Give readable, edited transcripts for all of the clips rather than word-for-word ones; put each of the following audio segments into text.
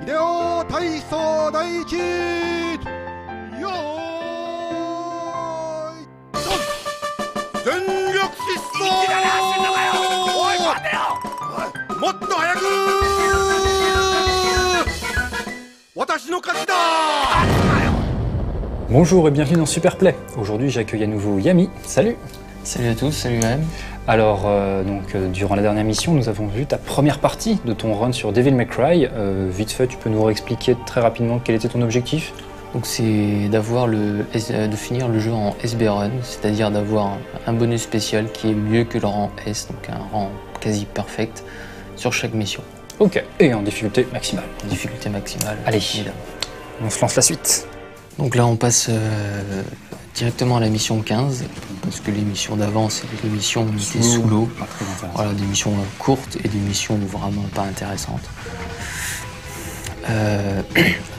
秀夫体操第一よーいドン全力疾走おい待てよもっと早く私の勝ちだ Bonjour et bienvenue dans Superplay. Aujourd'hui j'accueille à nouveau Yami. Salut. Salut à tous, salut Même. Alors, durant la dernière mission, nous avons vu ta première partie de ton run sur Devil May Cry. Vite fait, tu peux nous réexpliquer très rapidement quel était ton objectif? Donc c'est d'avoir de finir le jeu en SB Run, c'est-à-dire d'avoir un bonus spécial qui est mieux que le rang S, donc un rang quasi perfect sur chaque mission. Ok, et en difficulté maximale. Difficulté maximale. Allez, évidemment. On se lance la suite. Donc là on passe directement à la mission 15, parce que les missions d'avant c'est des missions où on était sous l'eau. Voilà, des missions courtes et des missions vraiment pas intéressantes.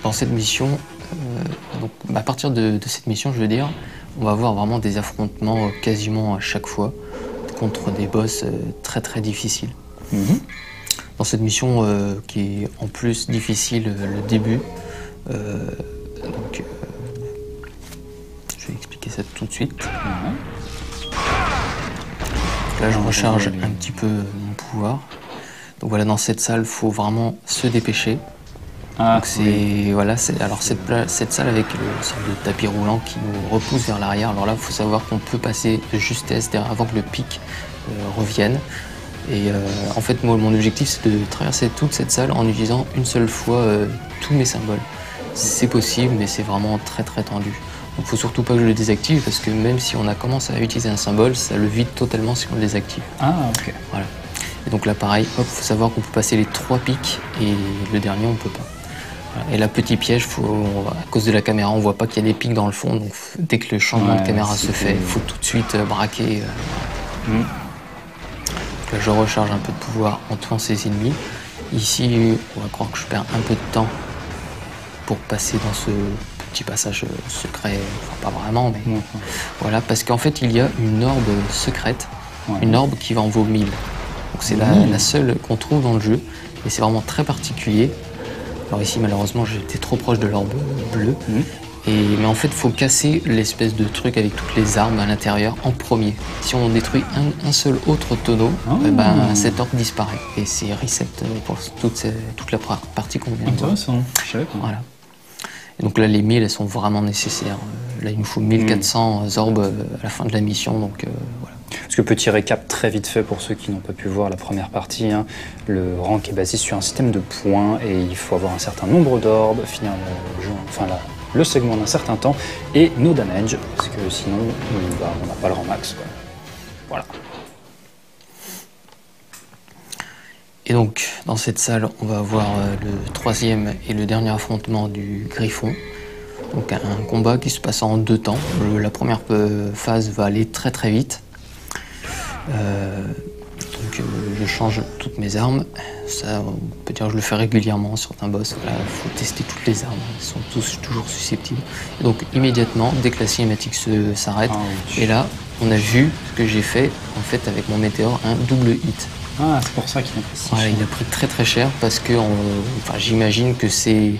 Dans cette mission, donc, à partir de cette mission, je veux dire, on va avoir vraiment des affrontements quasiment à chaque fois contre des boss très très difficiles. Dans cette mission qui est en plus difficile le début, donc, je vais expliquer ça tout de suite. Là, je recharge un petit peu mon pouvoir. Donc voilà, dans cette salle, il faut vraiment se dépêcher. Donc voilà, alors cette salle avec le sorte de tapis roulant qui nous repousse vers l'arrière. Alors là, il faut savoir qu'on peut passer de justesse avant que le pic revienne. Et en fait, moi, mon objectif, c'est de traverser toute cette salle en utilisant une seule fois tous mes symboles. C'est possible, mais c'est vraiment très très tendu. Donc, faut surtout pas que je le désactive parce que même si on a commencé à utiliser un symbole, ça le vide totalement si on le désactive. Ah, ok. Voilà. Et donc là, pareil, hop, faut savoir qu'on peut passer les 3 pics et le dernier, on peut pas. Voilà. Et là, petit piège, à cause de la caméra, on voit pas qu'il y a des pics dans le fond. Donc dès que le changement de caméra se fait, il faut tout de suite braquer. Donc là, je recharge un peu de pouvoir en tuant ces ennemis. Ici, on va croire que je perds un peu de temps pour passer dans ce petit passage secret, enfin pas vraiment, mais voilà, parce qu'en fait il y a une orbe secrète, une orbe qui va en vaut 1000. Donc c'est la seule qu'on trouve dans le jeu, et c'est vraiment très particulier. Alors ici malheureusement j'étais trop proche de l'orbe bleue, mais en fait il faut casser l'espèce de truc avec toutes les armes à l'intérieur en premier. Si on détruit un seul autre tonneau, cette orbe disparaît, et c'est reset pour toute la partie qu'on vient de voir. Intéressant, je savais pas. Voilà. Et donc là, les 1000, elles sont vraiment nécessaires. Là, il nous faut 1400 orbes à la fin de la mission, donc voilà. Parce que petit récap très vite fait pour ceux qui n'ont pas pu voir la première partie, le rank est basé sur un système de points et il faut avoir un certain nombre d'orbes, finir le jeu, le segment d'un certain temps et no damage, parce que sinon on n'a pas le rang max, quoi. Voilà. Et donc, dans cette salle, on va avoir le 3e et le dernier affrontement du Griffon. Donc un combat qui se passe en 2 temps. La première phase va aller très très vite. Donc je change toutes mes armes. Ça, on peut dire que je le fais régulièrement sur un boss. Voilà, faut tester toutes les armes, elles sont tous toujours susceptibles. Et donc immédiatement, dès que la cinématique s'arrête, et là, on a vu ce que j'ai fait en fait avec mon météore, un double hit. Ah, c'est pour ça qu'il a pris si cher. Il a pris très très cher parce que j'imagine que c'est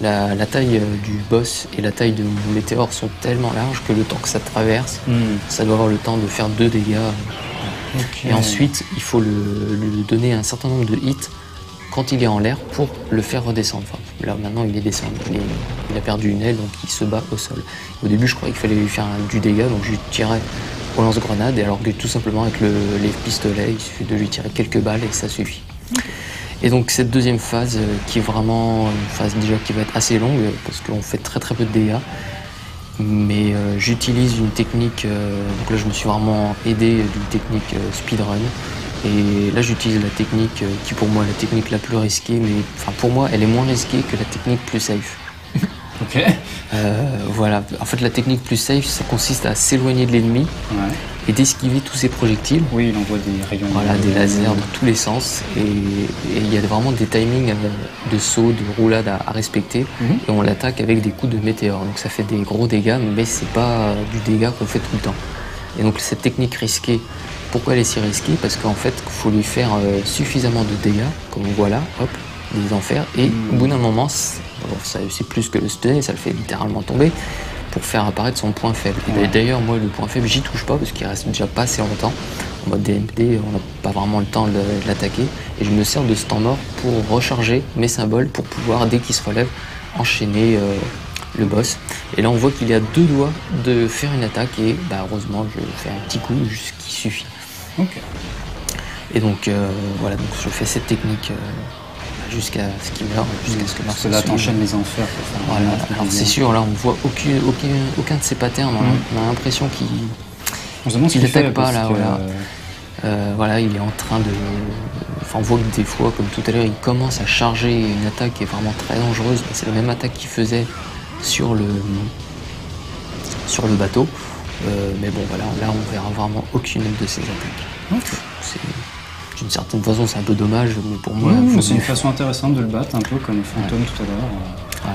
la taille du boss et la taille de mon météore sont tellement larges que le temps que ça traverse, ça doit avoir le temps de faire 2 dégâts. Et ensuite, il faut lui donner un certain nombre de hits quand il est en l'air pour le faire redescendre. Là maintenant il est descendu, il a perdu une aile donc il se bat au sol. Au début je croyais qu'il fallait lui faire du dégât donc je lui tirais au lance-grenade et alors que tout simplement avec les pistolets il suffit de lui tirer quelques balles et ça suffit. Et donc cette deuxième phase qui est vraiment une phase déjà qui va être assez longue parce qu'on fait très très peu de dégâts. Mais j'utilise une technique, donc là je me suis vraiment aidé d'une technique speedrun. Et là j'utilise la technique qui pour moi est la technique la plus risquée, mais pour moi elle est moins risquée que la technique plus safe. Ok. Voilà, en fait la technique plus safe ça consiste à s'éloigner de l'ennemi et d'esquiver tous ses projectiles. Oui, il envoie des rayons. Voilà, des lasers dans tous les sens et il y a vraiment des timings de saut, de roulade à respecter et on l'attaque avec des coups de météore. Donc ça fait des gros dégâts mais c'est pas du dégât qu'on fait tout le temps. Et donc cette technique risquée, pourquoi elle est si risquée? Parce qu'en fait il faut lui faire suffisamment de dégâts, comme on voit là, hop, des enfers. Et au bout d'un moment, c'est plus que le stunner, ça le fait littéralement tomber pour faire apparaître son point faible. Et d'ailleurs, moi, le point faible, j'y touche pas parce qu'il reste déjà pas assez longtemps. En mode DMD, on n'a pas vraiment le temps de l'attaquer. Et je me sers de ce temps mort pour recharger mes symboles pour pouvoir, dès qu'il se relève, enchaîner le boss. Et là, on voit qu'il y a 2 doigts de faire une attaque et heureusement, je fais un petit coup, juste qui suffit. Ok. Et donc, voilà, donc je fais cette technique jusqu'à ce qu'il meure, jusqu'à ce que Parce que là, t'enchaînes les enfers. Voilà. Alors c'est sûr, là, on voit aucun de ces patterns. On a l'impression qu'il n'attaque pas, là, voilà. Voilà, il est en train de... Enfin, on voit que des fois, comme tout à l'heure, il commence à charger une attaque qui est vraiment très dangereuse. C'est la même attaque qu'il faisait sur le bateau. Mais bon, voilà, là, on verra vraiment aucune de ces attaques. Okay. D'une certaine façon, c'est un peu dommage, mais pour moi... c'est une façon intéressante de le battre, un peu comme le fantôme tout à l'heure.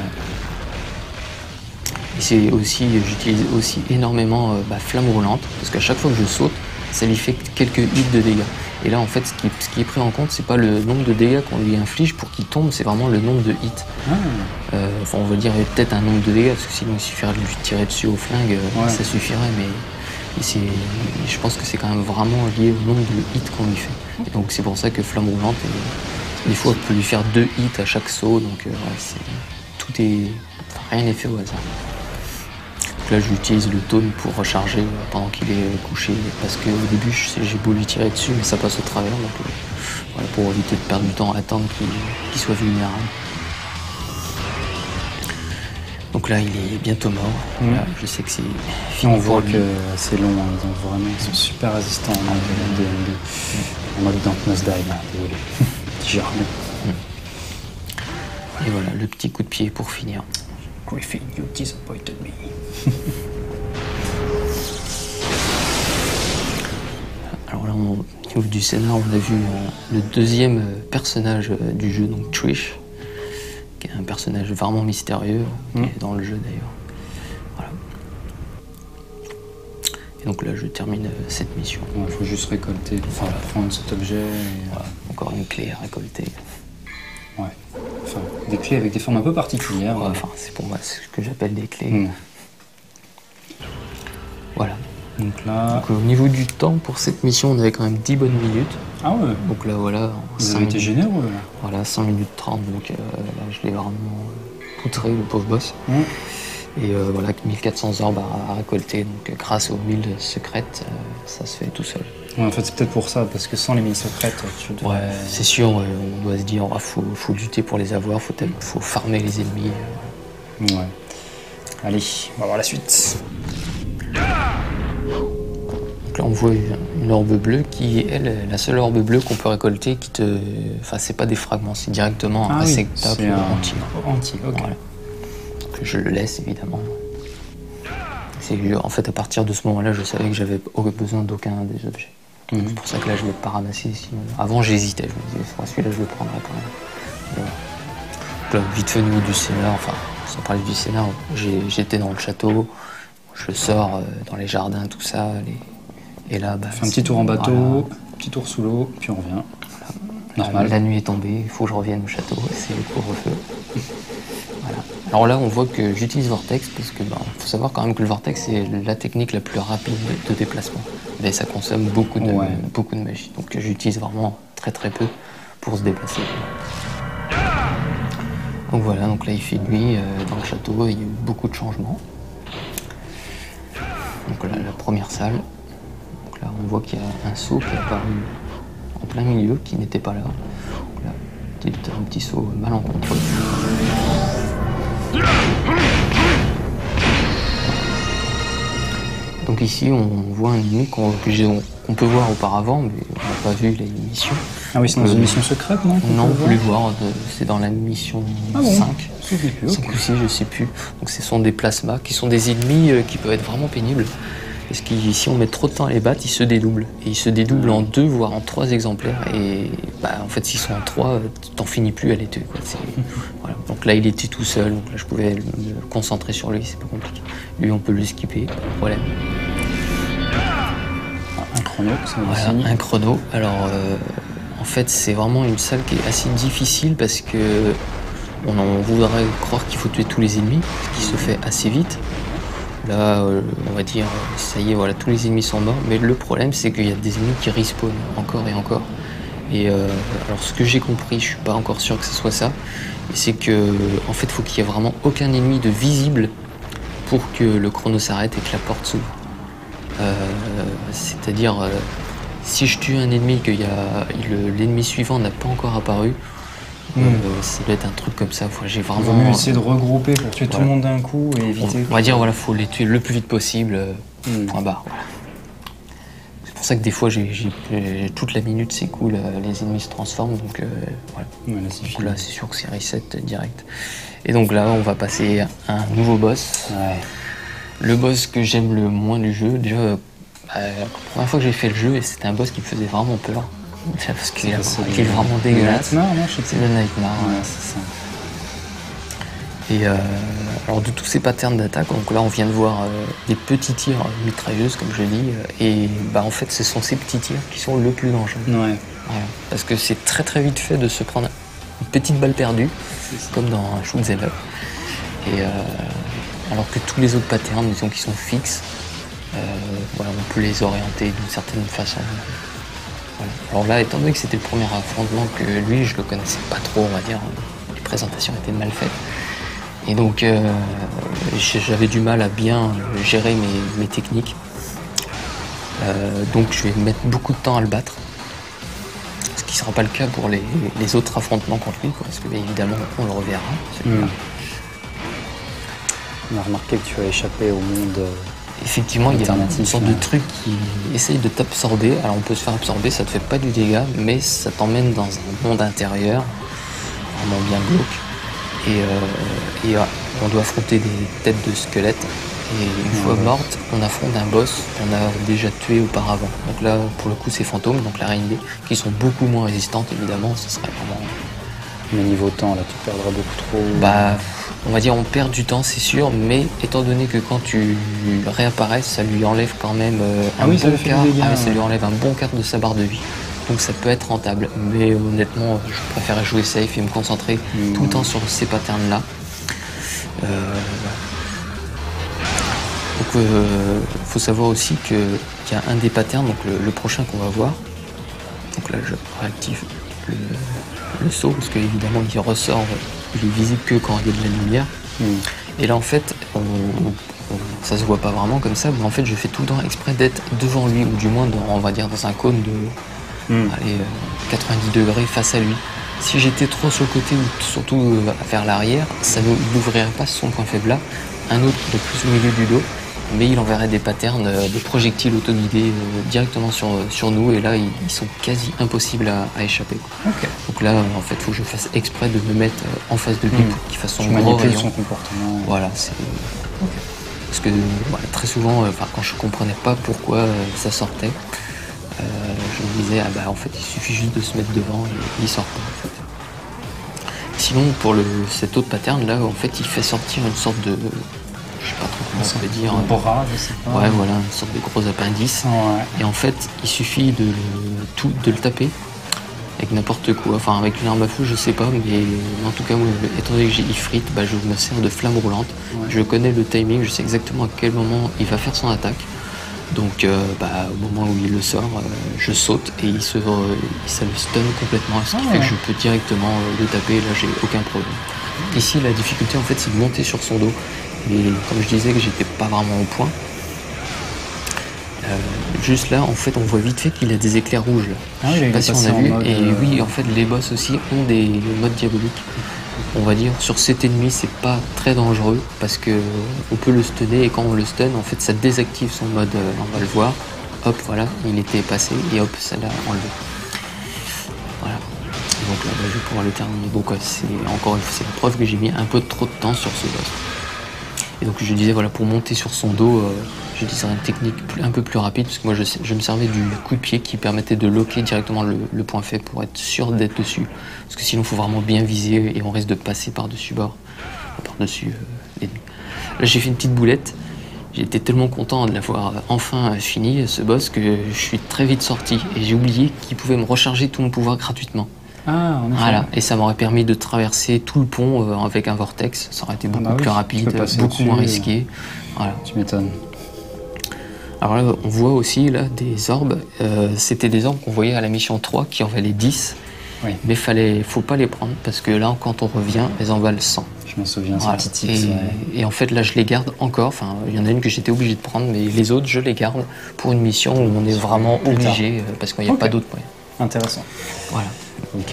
Et c'est aussi, j'utilise aussi énormément flamme roulante, parce qu'à chaque fois que je saute, ça lui fait quelques hits de dégâts. Et là, en fait, ce qui est pris en compte, c'est pas le nombre de dégâts qu'on lui inflige pour qu'il tombe, c'est vraiment le nombre de hits. Enfin, on va dire peut-être un nombre de dégâts, parce que sinon il suffirait de lui tirer dessus au flingue, ça suffirait, mais je pense que c'est quand même vraiment lié au nombre de hits qu'on lui fait. Et donc c'est pour ça que flamme roulante, des fois, on peut lui faire 2 hits à chaque saut, donc rien n'est fait au hasard. Donc là, j'utilise le taunt pour recharger pendant qu'il est couché, parce qu'au début, j'ai beau lui tirer dessus, mais ça passe au travers, donc voilà, pour éviter de perdre du temps à attendre qu'il soit vulnérable. Donc là, il est bientôt mort. Voilà, je sais que c'est fini. On voit que c'est long, ils sont super résistants en mode dans Nosedive, désolé. Petit jargon. Et voilà, le petit coup de pied pour finir. Griffin, you disappointed me. Alors là, au niveau du scénar, on a vu le deuxième personnage du jeu, donc Trish, qui est un personnage vraiment mystérieux, qui est dans le jeu d'ailleurs. Voilà. Et donc là, je termine cette mission. Il faut juste récolter, prendre cet objet. Et... Voilà. Encore une clé à récolter. Ouais. Enfin, des clés avec des formes un peu particulières. Ouais, enfin, c'est pour moi ce que j'appelle des clés. Voilà. Donc là... Donc, au niveau du temps, pour cette mission, on avait quand même 10 bonnes minutes. Ah ouais. Donc là, voilà. Vous avez été généreux, là. Voilà, 5 minutes 30. Donc là, je l'ai vraiment poutré, le pauvre boss. Et voilà, 1400 orbes à récolter. Donc grâce aux 1000 secrètes, ça se fait tout seul. Ouais, en fait, c'est peut-être pour ça, parce que sans les 1000 secrètes, tu devrais... Ouais, c'est sûr, on doit se dire, faut lutter pour les avoir, faut farmer les ennemis. Ouais. Allez, on va voir la suite. Donc là, on voit une orbe bleue qui est, elle, la seule orbe bleue qu'on peut récolter qui te... Enfin, c'est pas des fragments, c'est directement un réceptacle entier. Entier, ok. Voilà. Donc, je le laisse, évidemment. En fait, à partir de ce moment-là, je savais que j'avais besoin d'aucun des objets. C'est pour ça que là, je ne l'ai pas ramassé. Sinon... Avant, j'hésitais. Je me disais, celui-là, je le prendrais quand même. Donc là, vite fait au niveau du scénar, enfin, sans parler du scénar, j'étais dans le château, je sors dans les jardins, tout ça. Et là, on fait un petit tour en bateau, un petit tour sous l'eau, puis on revient. Voilà. Normal. La nuit est tombée, il faut que je revienne au château, c'est le couvre-feu. Voilà. Alors là, on voit que j'utilise Vortex parce que faut savoir quand même que le Vortex c'est la technique la plus rapide de déplacement. Mais ça consomme beaucoup de magie. Donc j'utilise vraiment très peu pour se déplacer. Donc voilà, donc là il fait nuit dans le château, il y a eu beaucoup de changements. Donc là, la première salle. Donc là, on voit qu'il y a un seau qui est apparu en plein milieu, qui n'était pas là. Donc là, un petit saut malencontreux. Donc ici, on voit un ennemi qu'on peut voir auparavant, mais on n'a pas vu l'émission. Ah oui, c'est dans une mission secrète, non? Non, on peut les voir, c'est dans la mission 5. 5 ou 6, je sais plus. Donc ce sont des plasmas, qui sont des ennemis qui peuvent être vraiment pénibles. Parce que si on met trop de temps à les battre, ils se dédoublent. Et ils se dédoublent en 2, voire en 3 exemplaires. Et en fait, s'ils sont en 3, t'en finis plus à les tuer. Voilà. Donc là, il était tout seul. Donc là, je pouvais me concentrer sur lui, c'est pas compliqué. Lui, on peut le skipper, pas de problème. Un chrono, ça voilà, un chrono. Alors, en fait, c'est vraiment une salle qui est assez difficile parce que on en voudrait croire qu'il faut tuer tous les ennemis, ce qui se fait assez vite. Là, on va dire, ça y est, voilà, tous les ennemis sont morts. Mais le problème, c'est qu'il y a des ennemis qui respawnent encore et encore. Et alors, ce que j'ai compris, je suis pas encore sûr que ce soit ça, c'est que, en fait, il faut qu'il y ait vraiment aucun ennemi de visible pour que le chrono s'arrête et que la porte s'ouvre. C'est-à-dire, si je tue un ennemi et que l'ennemi suivant n'a pas encore apparu, ça doit être un truc comme ça. J'ai Il vraiment. vaut mieux essayer de regrouper pour tuer tout le monde d'un coup et On éviter. va dire, voilà, faut les tuer le plus vite possible. Point barre. Voilà. C'est pour ça que des fois, toute la minute s'écoule, les ennemis se transforment. Donc, voilà. Voilà, c'est Donc fini. là, c'est sûr que c'est reset direct. Et donc là, on va passer à un nouveau boss. Ouais. Le boss que j'aime le moins du jeu, déjà, la première fois que j'ai fait le jeu, et c'était un boss qui me faisait vraiment peur. Parce qu'il est vraiment dégueulasse. Non, je sais C'est le Nightmare. Ouais, c'est ça. Et alors de tous ces patterns d'attaque, donc là on vient de voir des petits tirs mitrailleuses comme je dis, et bah en fait ce sont ces petits tirs qui sont le plus dangereux. Ouais. Voilà. Parce que c'est très très vite fait de se prendre une petite balle perdue, comme dans un shoot 'em up. Et alors que tous les autres patterns, disons qui sont fixes, voilà, on peut les orienter d'une certaine façon. Voilà. Alors là, étant donné que c'était le premier affrontement que lui, je le connaissais pas trop, on va dire, les présentations étaient mal faites. Et donc, j'avais du mal à bien gérer mes techniques. Donc, je vais mettre beaucoup de temps à le battre. Ce qui ne sera pas le cas pour les autres affrontements contre lui, parce que, évidemment, on le reverra. celui-là. On a remarqué que tu as échappé au monde. Effectivement, il y a Alternatif, une sorte ouais. de truc qui essaye de t'absorber. Alors, on peut se faire absorber, ça te fait pas du dégât, mais ça t'emmène dans un monde intérieur, vraiment bien glauque. Et on doit affronter des têtes de squelettes. Et une fois morte, on affronte un boss qu'on a déjà tué auparavant. Donc là, pour le coup, c'est fantômes, donc la reine D, qui sont beaucoup moins résistantes, évidemment. Ce serait vraiment. Mais niveau temps, là, tu perdras beaucoup trop. Bah, on va dire, on perd du temps, c'est sûr, mais étant donné que quand tu réapparais, ça lui enlève quand même un oui, ça bon lui fait quart. des dégâts, Ça ouais. lui enlève un bon quart de sa barre de vie. Donc ça peut être rentable. Mais honnêtement, je préfère jouer safe et me concentrer tout le temps sur ces patterns-là. Donc, faut savoir aussi qu'il y a un des patterns, donc le prochain qu'on va voir. Donc là, je réactive le saut, parce qu'évidemment, il ressort, il est visible que quand il y a de la lumière. Et là, en fait, ça se voit pas vraiment comme ça, mais en fait, je fais tout le temps exprès d'être devant lui, ou du moins, on va dire, dans un cône de 90 degrés face à lui. Si j'étais trop sur le côté ou surtout vers l'arrière, ça n'ouvrirait pas son point faible là. Un autre de plus au milieu du dos, mais il enverrait des patterns de projectiles autoguidés directement sur nous, et là ils sont quasi impossibles à échapper. Ok. Donc là en fait il faut que je fasse exprès de me mettre en face de lui pour qu'il fasse son Tu gros manipules rayon. son comportement. Voilà, c'est. Parce que voilà, très souvent, quand je comprenais pas pourquoi ça sortait, je me disais ah bah en fait il suffit juste de se mettre devant et il sort pas en fait. Sinon pour cet autre pattern là en fait il fait sortir une sorte de. Je sais pas trop comment on peut dire. Un bras, je sais pas. Ouais voilà, une sorte de gros appendice. Ouais. Et en fait il suffit de le taper avec n'importe quoi, enfin avec une arme à feu je sais pas, mais en tout cas moi, étant donné que j'ai Ifrit, bah, je me sers de flamme roulante. Ouais. Je connais le timing, je sais exactement à quel moment il va faire son attaque. Donc bah, au moment où il le sort, je saute et ça le stun complètement, ce qui fait que je peux directement le taper, et là j'ai aucun problème. Ici la difficulté en fait c'est de monter sur son dos, et comme je disais que j'étais pas vraiment au point, juste là en fait on voit vite fait qu'il a des éclairs rouges là. Ah, Je sais il pas est si on passé a en vu, mode, et oui en fait les boss aussi ont des modes diaboliques. On va dire sur cet ennemi c'est pas très dangereux parce que on peut le stunner, et quand on le stun en fait ça désactive son mode, on va le voir, hop voilà il était passé et hop ça l'a enlevé. Voilà, et donc là bah, je vais pouvoir le terminer. Donc c'est encore une fois c'est la preuve que j'ai mis un peu trop de temps sur ce boss. Et donc je disais voilà, pour monter sur son dos, j'utiliserais une technique un peu plus rapide, parce que moi je me servais du coup de pied qui permettait de loquer directement le point faible pour être sûr d'être dessus. Parce que sinon il faut vraiment bien viser et on risque de passer par-dessus bord, par-dessus l'ennemi. Là j'ai fait une petite boulette, j'étais tellement content de l'avoir enfin fini, ce boss, que je suis très vite sorti. Et j'ai oublié qu'il pouvait me recharger tout mon pouvoir gratuitement. Ah, en effet. Voilà, et ça m'aurait permis de traverser tout le pont avec un vortex. Ça aurait été beaucoup plus rapide, beaucoup moins risqué. Voilà. Tu m'étonnes. Alors là, on voit aussi là, des orbes. C'était des orbes qu'on voyait à la mission 3 qui en valaient 10. Oui. Mais faut pas les prendre parce que là, quand on revient, elles en valent 100. Je m'en souviens, Voilà. ces petits tips. Et en fait, là, je les garde encore. Enfin, il y en a une que j'étais obligé de prendre, mais les autres, je les garde pour une mission où on est vraiment obligé parce qu'il n'y a pas d'autre moyen. Intéressant. Voilà. Ok.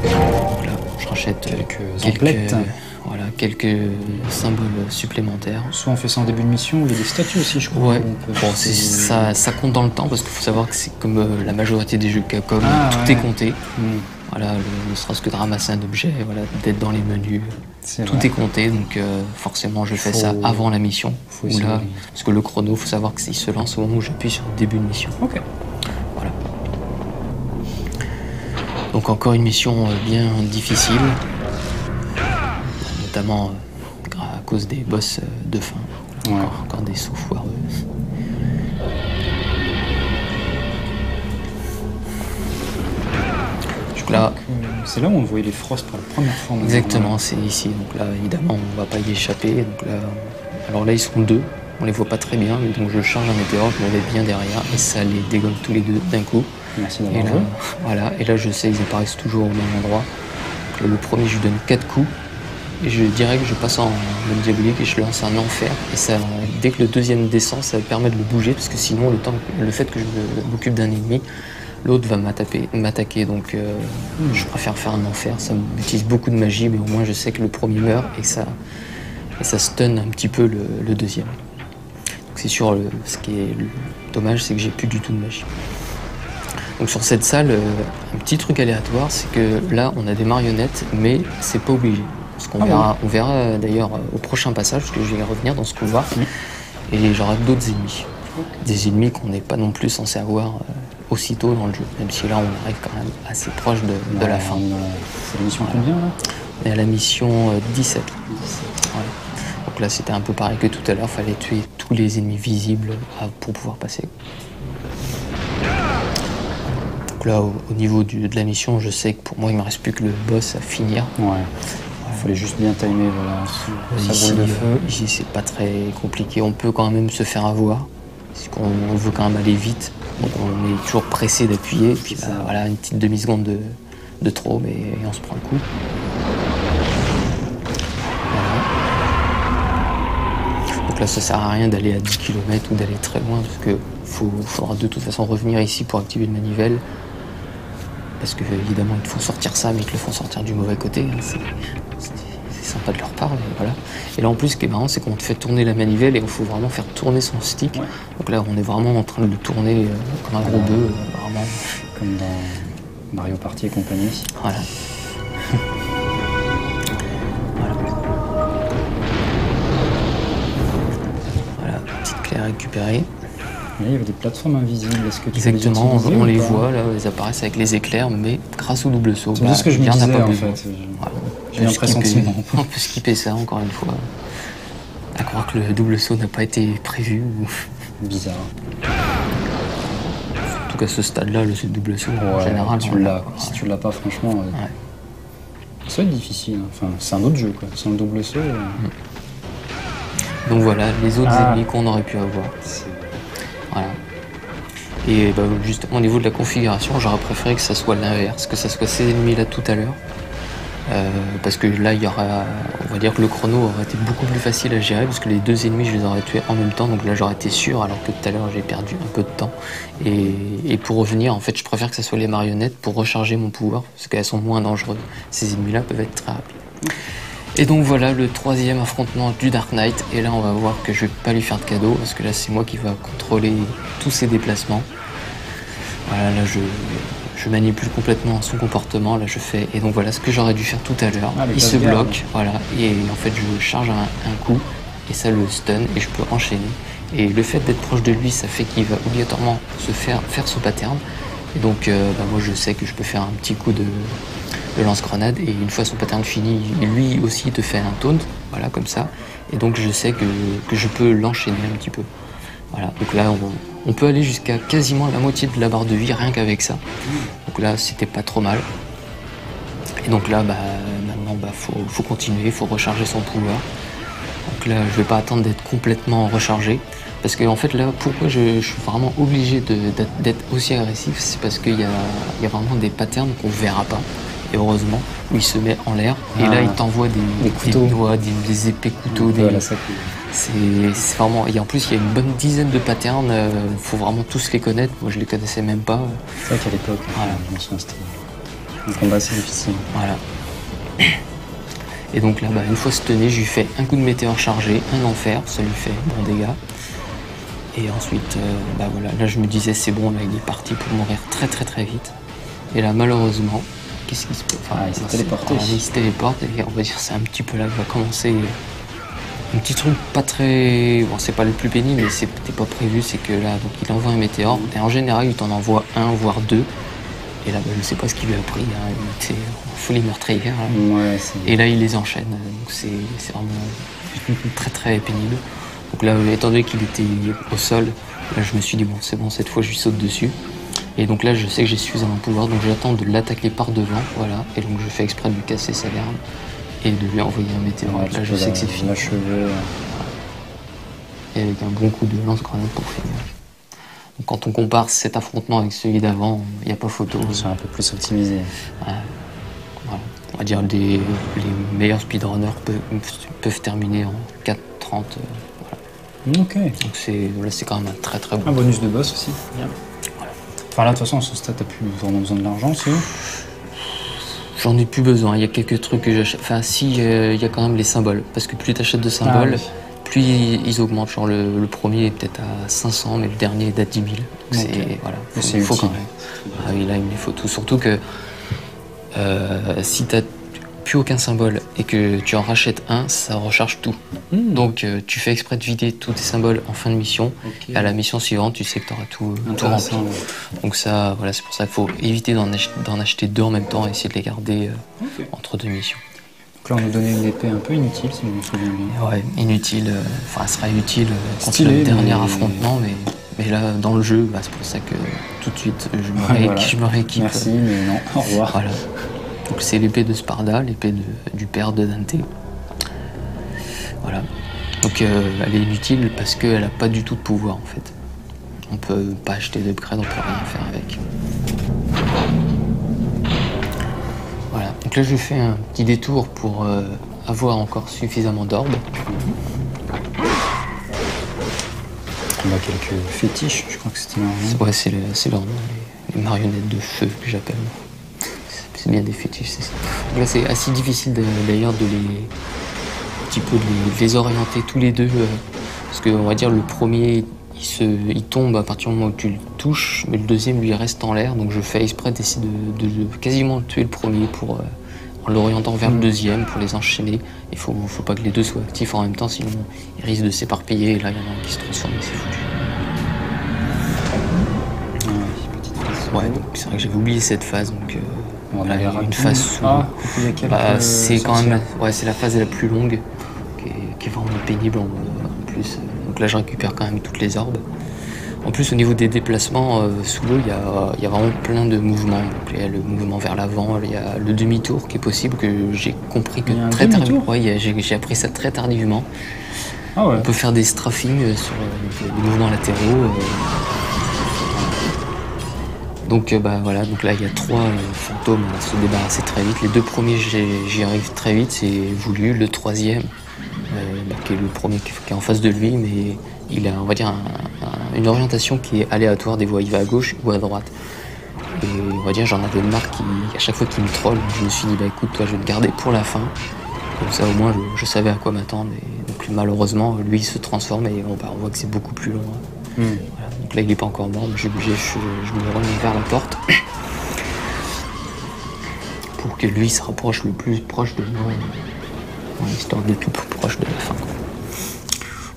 Là, je rachète emplettes. Quelques symboles supplémentaires. Soit on fait ça en début de mission, ou il y a des statues aussi, je crois. Ouais, bon, ça compte dans le temps parce qu'il faut savoir que c'est comme la majorité des jeux Capcom, tout est compté. Voilà, ne serait-ce que de ramasser un objet, voilà, d'être dans les menus, tout est compté, donc forcément je fais ça avant la mission. Là, parce que le chrono, il faut savoir qu'il se lance au moment où j'appuie sur le début de mission. Ok. Voilà. Donc encore une mission bien difficile, notamment à cause des boss de fin. Encore des sauts foireux. Là, c'est là où on voyait les Frost pour la première fois. Exactement, c'est ici. Donc là, évidemment, on va pas y échapper. Donc là, alors là, ils sont deux. On les voit pas très bien, mais donc je charge un météore, je me mets bien derrière et ça les dégomme tous les deux d'un coup. Merci d'avoir joué. Voilà, et là, je sais, ils apparaissent toujours au même endroit. Donc là, le premier, je lui donne 4 coups et je dirais que je passe en mode diabolique et je lance un enfer. Et ça, dès que le deuxième descend, ça permet de le bouger parce que sinon, le fait que je m'occupe d'un ennemi, l'autre va m'attaquer, donc je préfère faire un enfer. Ça utilise beaucoup de magie, mais au moins je sais que le premier meurt et ça stun un petit peu le deuxième. Donc c'est sûr, ce qui est dommage, c'est que j'ai plus du tout de magie. Donc sur cette salle, un petit truc aléatoire, c'est que là on a des marionnettes, mais c'est pas obligé. Parce qu'on verra d'ailleurs au prochain passage, parce que je vais revenir dans ce couloir, et j'aurai d'autres ennemis. Des ennemis qu'on n'est pas non plus censé avoir aussitôt dans le jeu, même si là on arrive quand même assez proche de la fin. C'est la mission combien là? On est à la mission 17. Voilà. Donc là c'était un peu pareil que tout à l'heure, il fallait tuer tous les ennemis visibles pour pouvoir passer. Donc là au niveau de la mission, je sais que pour moi il me reste plus que le boss à finir. Il fallait juste bien timer, voilà. Ici c'est pas très compliqué, on peut quand même se faire avoir, parce qu'on veut quand même aller vite. Donc on est toujours pressé d'appuyer, et puis voilà, une petite demi-seconde de trop, mais on se prend le coup. Voilà. Donc là, ça sert à rien d'aller à 10 km ou d'aller très loin, parce qu'il faudra de toute façon revenir ici pour activer le manivelle. Parce que évidemment, ils te font sortir ça, mais ils te le font sortir du mauvais côté. Hein. C'est sympa de leur part, mais voilà. Et là, en plus, ce qui est marrant, c'est qu'on te fait tourner la manivelle et il faut vraiment faire tourner son stick. Donc là, on est vraiment en train de le tourner comme un gros bœuf, vraiment. Comme dans Mario Party et compagnie. Voilà. Voilà, petite clé à récupérer. Là, il y avait des plateformes invisibles. Est-ce que tu Exactement, on les voit, là, elles apparaissent avec les éclairs, mais grâce au double saut. C'est ce que je me disais, en fait. Voilà. J'ai un pressentiment. On peut skipper ça, encore une fois. À croire que le double saut n'a pas été prévu. Bizarre. En tout cas, ce stade-là, le double saut, en général, tu l'as. Si tu l'as pas, franchement, ça va être difficile. Enfin, c'est un autre jeu, quoi. Sans le double saut. Donc voilà, les autres ennemis qu'on aurait pu avoir. Voilà. Et bah, justement, au niveau de la configuration, j'aurais préféré que ça soit l'inverse, que ça soit ces ennemis-là tout à l'heure. Parce que là, il y aura, on va dire que le chrono aurait été beaucoup plus facile à gérer, parce que les deux ennemis, je les aurais tués en même temps, donc là, j'aurais été sûr, alors que tout à l'heure, j'ai perdu un peu de temps. Et pour revenir, en fait, je préfère que ça soit les marionnettes pour recharger mon pouvoir, parce qu'elles sont moins dangereuses. Ces ennemis-là peuvent être très rapides. Et donc voilà le troisième affrontement du Dark Knight, et là on va voir que je vais pas lui faire de cadeau, parce que là c'est moi qui va contrôler tous ses déplacements. Voilà, là je manipule complètement son comportement, là je fais, et donc voilà ce que j'aurais dû faire tout à l'heure. Il se bloque, voilà, et en fait je charge un coup, et ça le stun, et je peux enchaîner. Et le fait d'être proche de lui, ça fait qu'il va obligatoirement faire son pattern. Et donc moi je sais que je peux faire un petit coup le lance-grenade, et une fois son pattern fini, lui aussi il te fait un taunt, voilà, comme ça, et donc je sais que je peux l'enchaîner un petit peu. Voilà, donc là on peut aller jusqu'à quasiment la moitié de la barre de vie rien qu'avec ça. Donc là c'était pas trop mal. Et donc là maintenant faut continuer, il faut recharger son pouvoir. Donc là je vais pas attendre d'être complètement rechargé. Parce que en fait là pourquoi je suis vraiment obligé d'être aussi agressif, c'est parce qu'il y a vraiment des patterns qu'on verra pas. Et heureusement, où il se met en l'air et là il t'envoie des couteaux, des épées couteaux, c'est vraiment, et en plus il y a une bonne dizaine de patterns, faut vraiment tous les connaître, moi je les connaissais même pas. C'est vrai qu'à l'époque, voilà. c'était un combat assez difficile. Voilà. Et donc là, une fois stunné, je lui fais un coup de météore chargé, un enfer, ça lui fait bon dégâts. Et ensuite, voilà, là je me disais c'est bon, là il est parti pour mourir très très très vite. Et là malheureusement, qu'est-ce qui se passe? Il s'est téléporté. Il se téléporte et on va dire c'est un petit peu là que va commencer un petit truc pas très... Bon, c'est pas le plus pénible, mais c'était pas prévu, c'est que là, donc il envoie un météore, et en général, il t'en envoie un, voire deux. Et là, je sais pas ce qu'il lui a pris, hein. Il était en folie meurtrière. Là. Ouais, et là, il les enchaîne, donc c'est vraiment très très pénible. Donc là, étant donné qu'il était au sol, là, je me suis dit, bon, c'est bon, cette fois, je lui saute dessus. Et donc là, je sais que j'ai suffisamment de pouvoir, donc j'attends de l'attaquer par devant, voilà. Et donc, je fais exprès de lui casser sa garde. Et de lui envoyer un météore. Là, je sais que c'est fini. Et avec un bon coup de lance-grenade pour finir. Donc, quand on compare cet affrontement avec celui d'avant, il n'y a pas photo. Ils sont un peu plus optimisés. Voilà. On va dire les meilleurs speedrunners peuvent terminer en 4:30. Voilà. Ok. Donc c'est quand même un très très bon. Un bonus de boss aussi. Bien. Voilà. Enfin là, de toute façon, sur ce stade, t'as plus vraiment besoin de l'argent, c'est. J'en ai plus besoin, il y a quelques trucs que j'achète. Enfin, si, il y a quand même les symboles. Parce que plus tu achètes de symboles, plus ils augmentent. Genre, le premier est peut-être à 500, mais le dernier est à 10 000. Donc, voilà, il faut quand même. Ah oui, là, il me faut tout. Surtout que si tu n'as plus aucun symbole et que tu en rachètes un, ça recharge tout. Donc, tu fais exprès de vider tous tes symboles en fin de mission. Et à la mission suivante, tu sais que tu auras tout rempli. Donc ça, voilà, c'est pour ça qu'il faut éviter d'en acheter deux en même temps et essayer de les garder entre deux missions. Donc là, on nous donnait une épée un peu inutile, si je me souviens bien. Ouais, inutile. Enfin, elle sera utile contre le dernier affrontement, mais là, dans le jeu, c'est pour ça que tout de suite, je me rééquipe. Merci, mais non. Au revoir. Voilà. Donc c'est l'épée de Sparda, l'épée du père de Dante. Voilà. Donc elle est inutile parce qu'elle n'a pas du tout de pouvoir en fait. On peut pas acheter d'upgrade, on peut rien faire avec. Voilà. Donc là je fais un petit détour pour avoir encore suffisamment d'orbes. On a quelques fétiches, je crois que c'était marrant. Ouais, c'est leur nom, les marionnettes de feu que j'appelle. C'est bien des fétiches, c'est ça. Donc là, c'est assez difficile d'ailleurs de les orienter tous les deux. Parce qu'on va dire le premier, il tombe à partir du moment où tu le touches, mais le deuxième lui reste en l'air. Donc je fais exprès d'essayer de quasiment tuer le premier en l'orientant vers le deuxième pour les enchaîner. Il faut pas que les deux soient actifs en même temps, sinon ils risquent de s'éparpiller. Et là, il y en a un qui se transforme et c'est foutu. Ouais, donc c'est vrai que j'avais oublié cette phase. Donc, voilà, il y a une phase sous. C'est quand même c'est la phase la plus longue, qui est vraiment pénible en plus. Donc là, je récupère quand même toutes les orbes. En plus, au niveau des déplacements sous l'eau, il y a vraiment plein de mouvements. Donc, il y a le mouvement vers l'avant, il y a le demi-tour qui est possible, que j'ai compris que très tardivement. Ouais, j'ai appris ça très tardivement. Ah ouais. On peut faire des strafing sur les mouvements latéraux. Donc voilà, donc là il y a 3 fantômes à se débarrasser très vite. Les 2 premiers j'y arrive très vite, c'est voulu. Le 3e, qui est le premier qui est en face de lui, mais il a, on va dire, une orientation qui est aléatoire, des voies, il va à gauche ou à droite. Et on va dire j'en avais marre à chaque fois qu'il me troll, je me suis dit écoute toi je vais te garder pour la fin. Comme ça au moins je savais à quoi m'attendre. Et donc malheureusement lui il se transforme et on voit que c'est beaucoup plus long. Voilà. Donc là il n'est pas encore mort, mais je me remets vers la porte pour que lui se rapproche le plus proche de moi, histoire d'être le plus proche de la fin.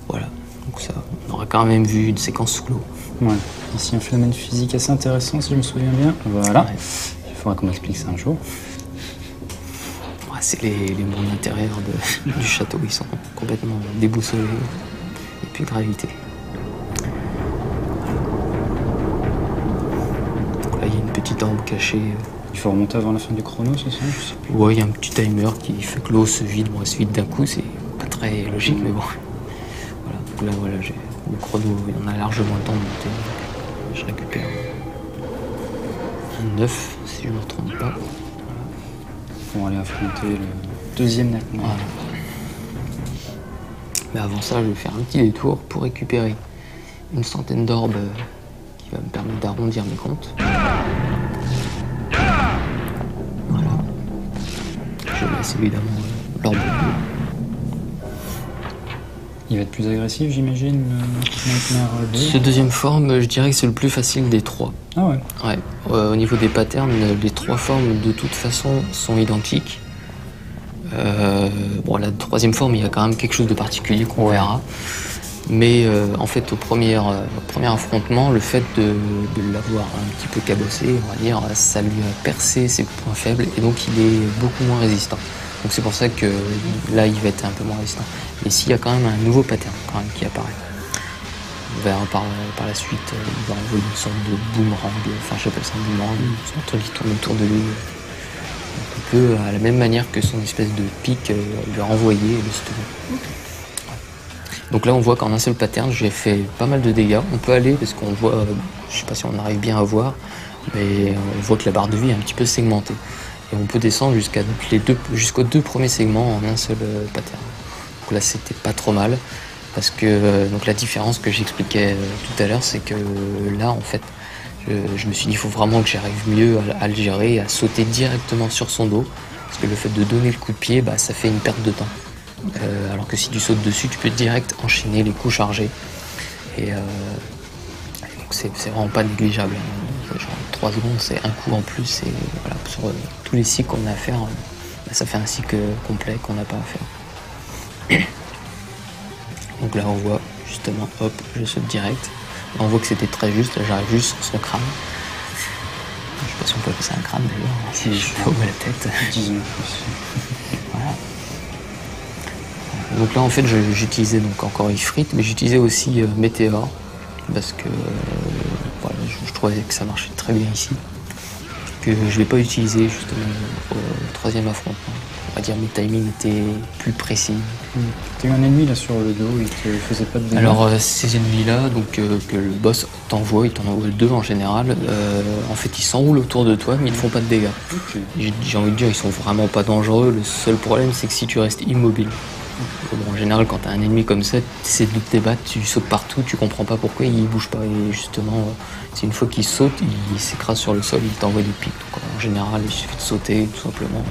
Voilà, donc ça, on aurait quand même vu une séquence sous l'eau. Ouais. Ici un phénomène physique assez intéressant si je me souviens bien. Voilà. Ouais. Il faudra qu'on m'explique ça un jour. c'est les mondes intérieurs du château, ils sont complètement déboussolés. Et puis gravité. Donc là, il y a une petite orbe cachée. Il faut remonter avant la fin du chrono, c'est ça? Je sais plus. Ouais, il y a un petit timer qui fait que l'eau se vide. Bon, elle se vide d'un coup, c'est pas très logique, mais bon. Voilà, donc là, voilà, j'ai le chrono, on a largement le temps de monter. Donc je récupère un 9, si je ne me trompe pas. Pour aller affronter le deuxième Nightmare. Voilà. Mais avant ça, je vais faire un petit détour pour récupérer une centaine d'orbes qui va me permettre d'arrondir mes comptes. Voilà. Je laisse évidemment l'orbe bleu. Il va être plus agressif, j'imagine, le Nightmare 2. Ce deuxième forme, je dirais que c'est le plus facile des trois. Ah ouais. Ouais. Au niveau des patterns, les trois formes de toute façon sont identiques. Bon, la troisième forme, il y a quand même quelque chose de particulier qu'on verra. Mais en fait, au premier affrontement, le fait de l'avoir un petit peu cabossé, on va dire, ça lui a percé ses points faibles et donc il est beaucoup moins résistant. Donc c'est pour ça que là, il va être un peu moins résistant. Mais s'il y a quand même un nouveau pattern quand même qui apparaît. On verra par la suite, il va envoyer une sorte de boomerang, enfin j'appelle ça un boomerang, un truc qui tourne autour de lui. On peut, à la même manière que son espèce de pic, lui renvoyer le stun. Donc là on voit qu'en un seul pattern j'ai fait pas mal de dégâts. On peut aller parce qu'on voit, je sais pas si on arrive bien à voir, mais on voit que la barre de vie est un petit peu segmentée. Et on peut descendre jusqu'aux deux premiers segments en un seul pattern. Donc là c'était pas trop mal. Parce que donc la différence que j'expliquais tout à l'heure, c'est que là en fait je me suis dit il faut vraiment que j'arrive mieux à le gérer, à sauter directement sur son dos. Parce que le fait de donner le coup de pied, bah, ça fait une perte de temps. Alors que si tu sautes dessus, tu peux direct enchaîner les coups chargés. Et donc c'est vraiment pas négligeable. Genre 3 secondes, c'est un coup en plus. Et voilà, sur tous les cycles qu'on a à faire, bah, ça fait un cycle complet qu'on n'a pas à faire. Donc là on voit justement, hop, je saute direct. Là on voit que c'était très juste, là j'arrive juste sur son crâne. Je sais pas si on peut appeler ça un crâne d'ailleurs, si je vois où est la tête. Disons. Voilà. Donc là en fait j'utilisais donc encore Ifrit, mais j'utilisais aussi Météor, parce que voilà, je trouvais que ça marchait très bien ici. Que je ne l'ai pas utilisé justement au troisième affrontement. On va dire mes timings étaient plus précis. T'as eu un ennemi là sur le dos, il te faisait pas de dégâts? Alors ces ennemis-là, donc que le boss t'envoie, il t'en envoie 2 en général, en fait ils s'enroulent autour de toi mais ils te font pas de dégâts. Okay. J'ai envie de dire ils sont vraiment pas dangereux, le seul problème c'est que si tu restes immobile. Bon, en général quand t'as un ennemi comme ça, tu essaies de te débattre, tu sautes partout, tu comprends pas pourquoi il bouge pas et justement c'est une fois qu'il saute, il s'écrase sur le sol, il t'envoie des pics. Donc en général il suffit de sauter tout simplement.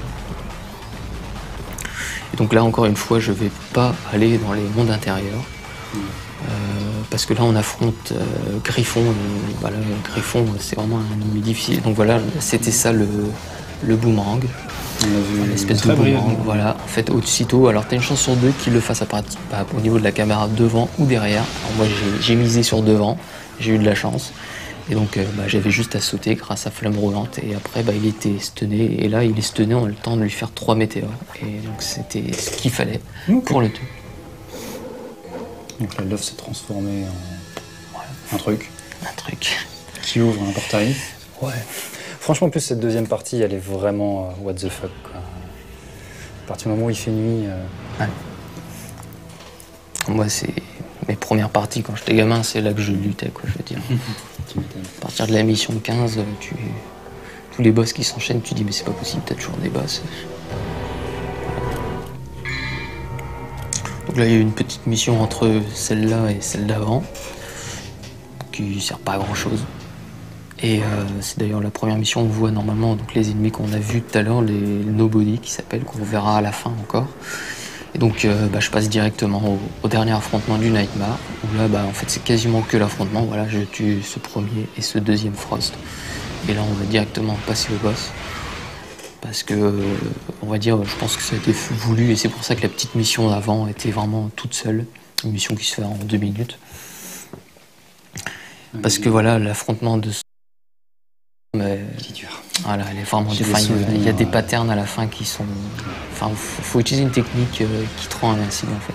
Et donc là encore une fois je vais pas aller dans les mondes intérieurs parce que là on affronte Griffon et voilà, Griffon c'est vraiment un ennemi difficile. Donc voilà, c'était ça le boomerang. L'espèce de boomerang, voilà. En fait, aussitôt, alors t'as une chance sur 2 qu'il le fasse apparaître au niveau de la caméra devant ou derrière. Alors moi j'ai misé sur devant, j'ai eu de la chance. Et donc j'avais juste à sauter grâce à Flamme Roulante et après il était stunné et là il est stunné, on a le temps de lui faire 3 météores et donc c'était ce qu'il fallait pour le tout. Donc là l'œuf s'est transformé en un truc qui ouvre un portail. Ouais. Franchement, en plus, cette deuxième partie, elle est vraiment what the fuck, quoi. À partir du moment où il fait nuit... Ouais. Moi, c'est mes premières parties, quand j'étais gamin, c'est là que je luttais, quoi, je veux dire. À partir de la mission 15, tous les boss qui s'enchaînent, tu dis, mais c'est pas possible, t'as toujours des boss. Donc là, il y a eu une petite mission entre celle-là et celle d'avant, qui sert pas à grand-chose. Et c'est d'ailleurs la première mission où on voit normalement donc, les ennemis qu'on a vus tout à l'heure, les Nobody qui s'appellent, qu'on verra à la fin encore. Et donc je passe directement au dernier affrontement du Nightmare, où là en fait c'est quasiment que l'affrontement, voilà, je tue ce premier et ce deuxième Frost. Et là on va directement passer au boss. Parce que on va dire, je pense que ça a été voulu et c'est pour ça que la petite mission d'avant était vraiment toute seule. Une mission qui se fait en 2 minutes. Parce que voilà, l'affrontement de mais... Voilà, elle est vraiment J'ai des enfin, il y a des souvenirs, patterns à la fin qui sont. Enfin, faut utiliser une technique qui te rend invincible en fait.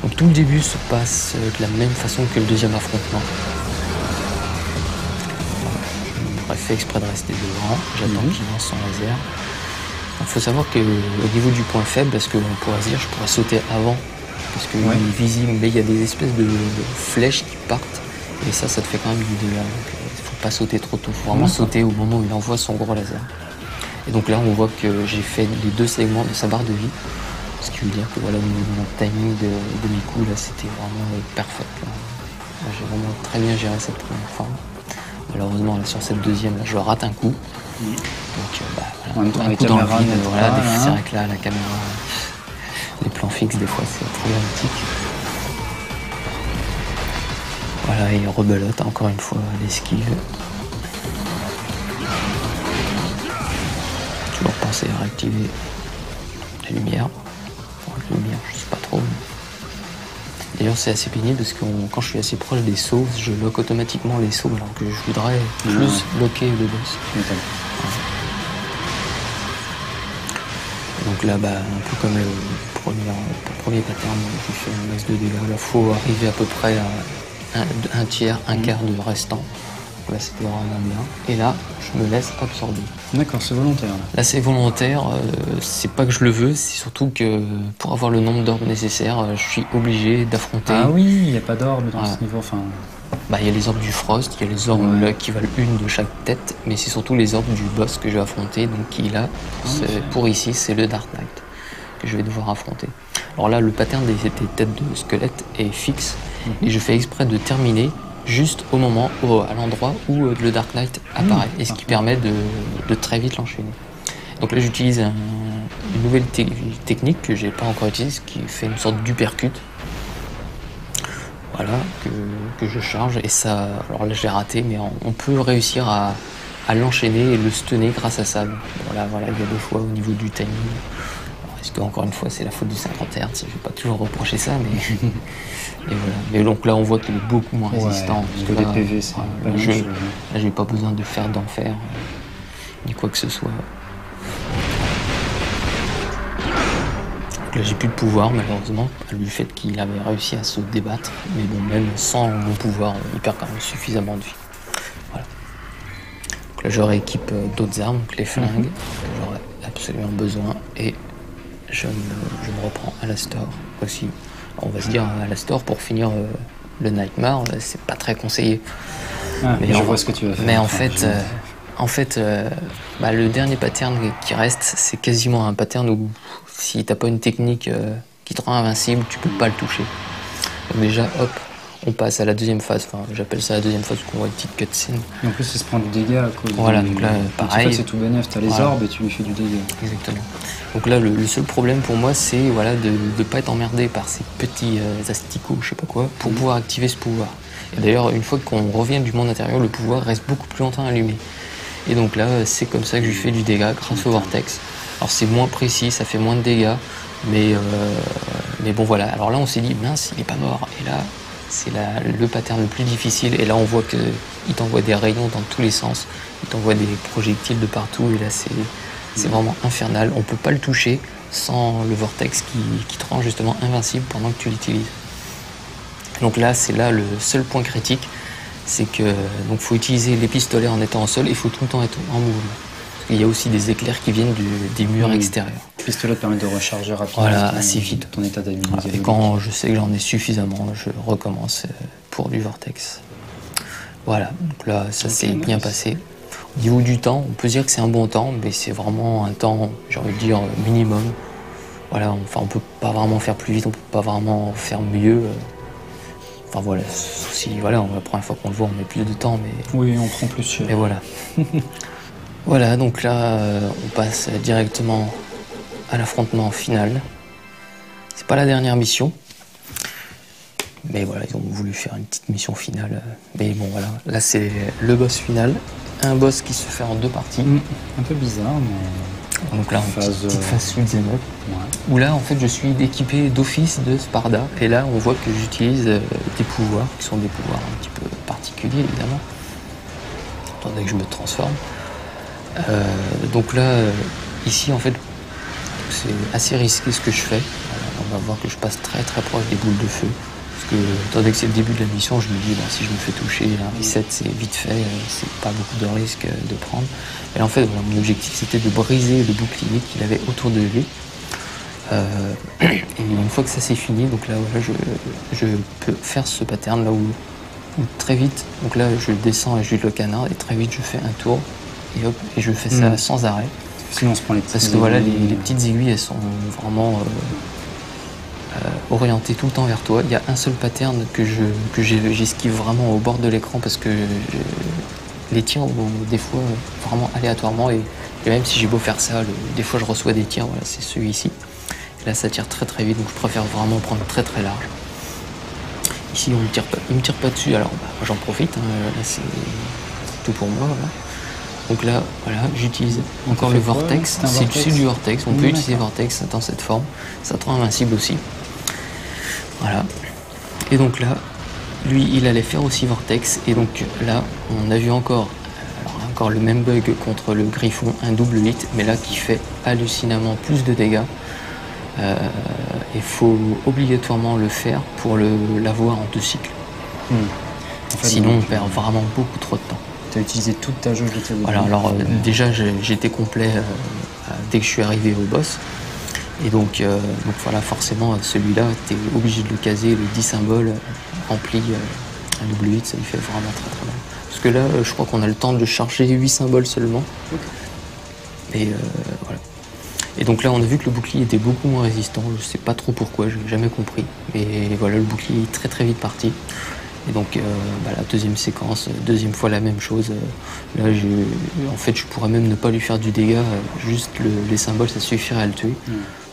Donc tout le début se passe de la même façon que le deuxième affrontement. J'aurais fait exprès de rester devant, j'attends qu'il lance son laser. Il faut savoir qu'au niveau du point faible, parce qu'on pourrait se dire je pourrais sauter avant, parce qu'il est visible, mais il y a des espèces de flèches qui partent, et ça te fait quand même du dégât. Donc il ne faut pas sauter trop tôt, il faut vraiment sauter au moment où il envoie son gros laser. Et donc là on voit que j'ai fait les 2 segments de sa barre de vie, ce qui veut dire que voilà, au niveau de mon timing de mes coups, là c'était vraiment parfait. Là, j'ai vraiment très bien géré cette première fois. Malheureusement là, sur cette deuxième, là, je rate un coup. Donc En même temps, un la coup dans le caméra vide, n'aide voilà, pas, c'est hein. vrai que là la caméra, les plans fixes des fois c'est problématique. Voilà, il rebelote encore une fois l'esquive. Toujours penser à réactiver la lumière. Enfin, la lumière, je sais pas trop. D'ailleurs, c'est assez pénible parce que quand je suis assez proche des sauts, je lock automatiquement les sauts alors que je voudrais plus locker le boss. Donc là, un peu comme le premier pattern, je fais un max de dégâts. Là, il faut arriver à peu près à un tiers, un quart de restant. Donc là, c'était vraiment bien. Et là, je me laisse absorber. D'accord, c'est volontaire. Là, c'est volontaire. C'est pas que je le veux, c'est surtout que pour avoir le nombre d'orbes nécessaire, je suis obligé d'affronter. Ah oui, il n'y a pas d'orbe dans Voilà. ce niveau. Enfin, Il y a les orbes du Frost, il y a les orbes là, qui valent une de chaque tête, mais c'est surtout les orbes du boss que je vais affronter. Donc qui là, pour ici, c'est le Dark Knight que je vais devoir affronter. Alors là, le pattern des têtes de squelette est fixe, et je fais exprès de terminer juste au moment, à l'endroit où le Dark Knight apparaît, et ce qui permet de très vite l'enchaîner. Donc là, j'utilise une nouvelle technique que j'ai pas encore utilisée, qui fait une sorte d'uppercut. Voilà, que je charge, et ça, alors là j'ai raté, mais on peut réussir à l'enchaîner et le stunner grâce à ça. Donc, voilà, il y a des fois au niveau du timing. Est-ce que encore une fois c'est la faute du 50 Hz, je vais pas toujours reprocher ça, mais et voilà. Mais donc là on voit qu'il est beaucoup moins résistant. Parce que les PV, c'est là j'ai pas besoin de faire d'enfer ni quoi que ce soit. Là, j'ai plus de pouvoir, malheureusement, du fait qu'il avait réussi à se débattre. Mais bon, même sans mon pouvoir, il perd quand même suffisamment de vie. Voilà. Donc là, je rééquipe d'autres armes, donc les flingues, que j'aurais absolument besoin. Et je me reprends Alastor aussi. Alors, on va se dire, Alastor, pour finir le Nightmare, c'est pas très conseillé. mais je vois ce que tu vas faire. Mais en fait, le dernier pattern qui reste, c'est quasiment un pattern où si t'as pas une technique qui te rend invincible, tu peux pas le toucher. Donc déjà, hop, on passe à la deuxième phase. Enfin, j'appelle ça la deuxième phase, où on voit une petite cutscene. Et en plus, il se prend du dégât à cause Voilà, donc là, pareil. En fait, c'est tout bénef, t'as les orbes et tu lui fais du dégât. Exactement. Donc là, le seul problème pour moi, c'est de pas être emmerdé par ces petits asticots, je sais pas quoi, pour pouvoir activer ce pouvoir. Et d'ailleurs, une fois qu'on revient du monde intérieur, le pouvoir reste beaucoup plus longtemps allumé. Et donc là, c'est comme ça que je lui fais du dégât grâce au vortex. Alors c'est moins précis, ça fait moins de dégâts, mais bon voilà. Alors là, on s'est dit, mince, il est pas mort. Et là, c'est le pattern le plus difficile. Et là, on voit qu'il t'envoie des rayons dans tous les sens. Il t'envoie des projectiles de partout. Et là, c'est vraiment infernal. On peut pas le toucher sans le vortex qui te rend justement invincible pendant que tu l'utilises. Donc là, c'est là le seul point critique. C'est que donc faut utiliser les pistolets en étant au sol et il faut tout le temps être en mouvement. Parce qu'il y a aussi des éclairs qui viennent des murs extérieurs. Le pistolet te permet de recharger rapidement assez vite. Ton état d'habilité. Voilà. Et quand je sais que j'en ai suffisamment, je recommence pour du vortex. Voilà, donc là ça s'est bien passé. Au niveau du temps, on peut dire que c'est un bon temps, mais c'est vraiment un temps, j'ai envie de dire, minimum. Voilà, enfin on peut pas vraiment faire plus vite, on peut pas vraiment faire mieux. Enfin voilà, la première fois qu'on le voit, on met plus de temps, mais... Oui, on prend plus cher. Et voilà. Voilà, donc là, on passe directement à l'affrontement final. C'est pas la dernière mission. Mais voilà, ils ont voulu faire une petite mission finale. Mais bon, voilà, là c'est le boss final. Un boss qui se fait en 2 parties. Un peu bizarre, mais... Donc là, petite phase shoot'em up. Ouais. Où là, en fait, je suis équipé d'office de Sparda. Et là, on voit que j'utilise des pouvoirs, qui sont des pouvoirs un petit peu particuliers, évidemment. attendez que je me transforme. Donc là, ici en fait, c'est assez risqué ce que je fais. On va voir que je passe très proche des boules de feu. Parce que, étant donné que c'est le début de la mission, je me dis, si je me fais toucher, un reset, c'est vite fait, c'est pas beaucoup de risques de prendre. Mais en fait, voilà, mon objectif, c'était de briser le bouclier qu'il avait autour de lui. Et une fois que ça c'est fini, donc là, voilà, je peux faire ce pattern là où très vite, donc là, je descends et j'utilise le canard, et très vite, je fais un tour, et hop, et je fais ça sans arrêt. Sinon, on se prend les petites Parce que voilà, les petites aiguilles, elles sont vraiment orientées tout le temps vers toi. Il y a un seul pattern que j'esquive vraiment au bord de l'écran parce que les tirs vont des fois vraiment aléatoirement et même si j'ai beau faire ça, des fois je reçois des tirs, voilà, c'est celui-ci. Et là, ça tire très vite, donc je préfère vraiment prendre très large. Ici, il me tire pas dessus, alors moi j'en profite, hein, là c'est tout pour moi. Voilà. Donc là, voilà, j'utilise encore le vortex. C'est du vortex. On peut utiliser vortex dans cette forme. Ça te rend invincible aussi. Voilà. Et donc là, lui, il allait faire aussi vortex. Et donc là, on a vu encore le même bug contre le griffon, un double hit, mais là qui fait hallucinamment plus de dégâts. Il faut obligatoirement le faire pour l'avoir en 2 cycles. En fait, sinon, on perd vraiment beaucoup trop de temps. Tu as utilisé toute ta jauge de tes Voilà, alors déjà j'étais complet dès que je suis arrivé au boss. Et donc voilà, forcément celui-là, tu es obligé de le caser, les 10 symboles remplis, un double hit, ça lui fait vraiment très mal. Parce que là, je crois qu'on a le temps de charger 8 symboles seulement. Et voilà. Et donc là, on a vu que le bouclier était beaucoup moins résistant, je sais pas trop pourquoi, j'ai jamais compris. Mais voilà, le bouclier est très vite parti. Et donc la deuxième séquence, deuxième fois la même chose. Là, en fait, je pourrais même ne pas lui faire du dégât, juste les symboles, ça suffirait à le tuer.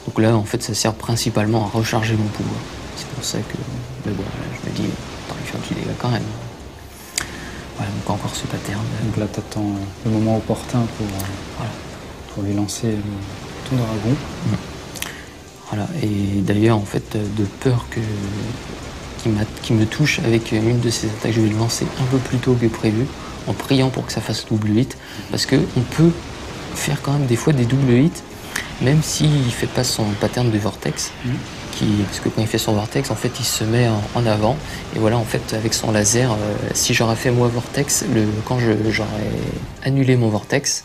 Donc là, en fait, ça sert principalement à recharger mon pouvoir. C'est pour ça que, mais bon, là, je me dis, autant lui faire du dégât quand même. Voilà, donc encore ce pattern. Donc là, t'attends le moment opportun pour lui lancer ton dragon. Voilà, et d'ailleurs, en fait, de peur qui me touche avec une de ces attaques, je vais le lancer un peu plus tôt que prévu, en priant pour que ça fasse double hit, parce qu'on peut faire quand même des fois des double hits, même s'il ne fait pas son pattern de vortex, parce que quand il fait son vortex, en fait, il se met en avant, et voilà, en fait, avec son laser, si j'aurais fait moi vortex, quand j'aurais annulé mon vortex,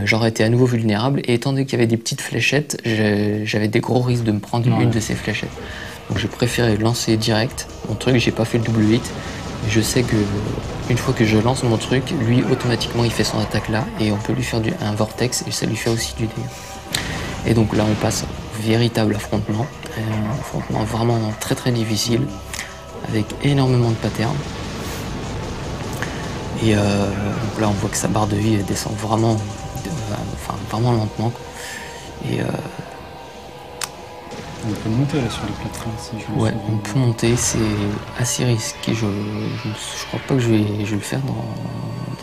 j'aurais été à nouveau vulnérable, et étant donné qu'il y avait des petites fléchettes, j'avais des gros risques de me prendre une de ces fléchettes. Donc j'ai préféré lancer direct mon truc, j'ai pas fait le double hit. Je sais que une fois que je lance mon truc, lui automatiquement il fait son attaque là et on peut lui faire un vortex et ça lui fait aussi du dégât. Et donc là on passe au véritable affrontement, un affrontement vraiment très difficile avec énormément de patterns. Et donc là on voit que sa barre de vie elle descend vraiment, vraiment lentement. Et on peut monter là sur les plâtres si je ouais, on peut monter, c'est assez risqué. Je crois pas que je vais le faire dans